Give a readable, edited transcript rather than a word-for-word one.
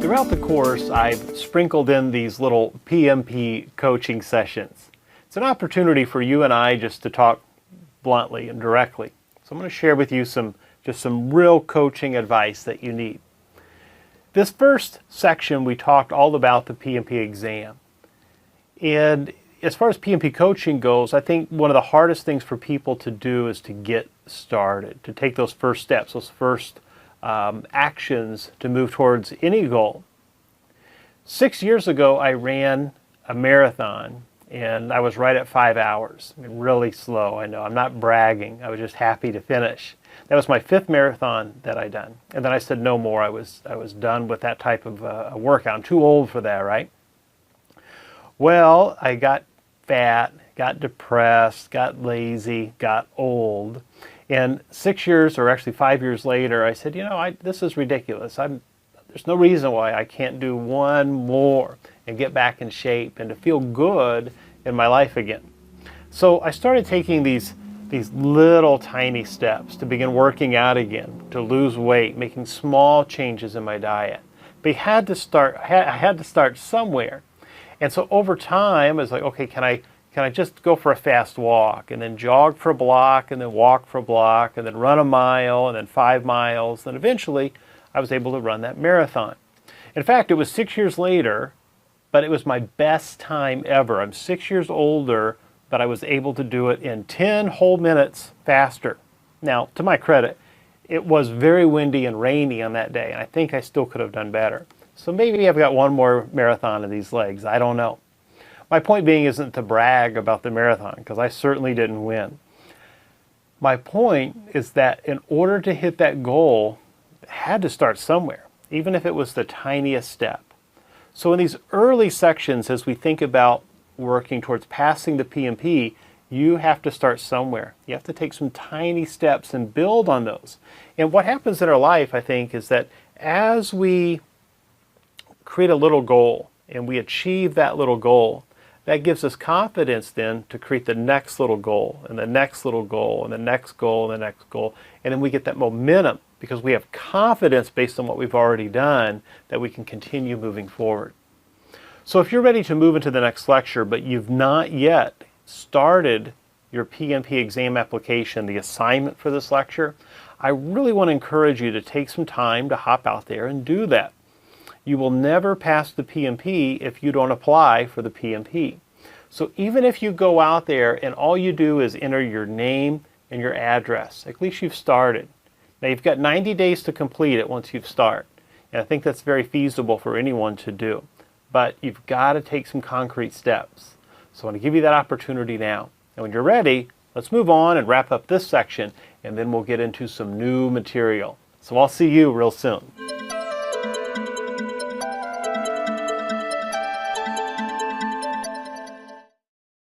Throughout the course, I've sprinkled in these little PMP coaching sessions. It's an opportunity for you and I just to talk bluntly and directly. So I'm going to share with you some real coaching advice that you need. This first section, we talked all about the PMP exam. And as far as PMP coaching goes, I think one of the hardest things for people to do is to get started, to take those first steps, those first actions to move towards any goal. 6 years ago, I ran a marathon, and I was right at 5 hours. I mean, really slow, I know. I'm not bragging. I was just happy to finish. That was my 5th marathon that I'd done. And then I said no more. I was done with that type of workout. I'm too old for that, right? Well, I got fat, got depressed, got lazy, got old. And 6 years, or actually 5 years later, I said, this is ridiculous. There's no reason why I can't do one more and get back in shape and to feel good in my life again. So I started taking these little tiny steps to begin working out again, to lose weight, making small changes in my diet. But I had to start somewhere. And so over time, I was like, okay, can I just go for a fast walk and then jog for a block and then walk for a block and then run a mile and then 5 miles? And eventually I was able to run that marathon. In fact, it was 6 years later, but it was my best time ever. I'm 6 years older, but I was able to do it in 10 whole minutes faster. Now, to my credit, it was very windy and rainy on that day, and I think I still could have done better. So maybe I've got one more marathon in these legs. I don't know. My point being isn't to brag about the marathon, because I certainly didn't win. My point is that in order to hit that goal, I had to start somewhere, even if it was the tiniest step. So in these early sections, as we think about working towards passing the PMP, you have to start somewhere. You have to take some tiny steps and build on those. And what happens in our life, I think, is that as we create a little goal and we achieve that little goal, that gives us confidence then to create the next little goal and the next little goal and the next goal and the next goal. And then we get that momentum because we have confidence based on what we've already done that we can continue moving forward. So if you're ready to move into the next lecture, but you've not yet started your PMP exam application, the assignment for this lecture, I really want to encourage you to take some time to hop out there and do that. You will never pass the PMP if you don't apply for the PMP. So even if you go out there and all you do is enter your name and your address, at least you've started. Now you've got 90 days to complete it once you start. And I think that's very feasible for anyone to do. But you've got to take some concrete steps. So I want to give you that opportunity now. And when you're ready, let's move on and wrap up this section, and then we'll get into some new material. So I'll see you real soon.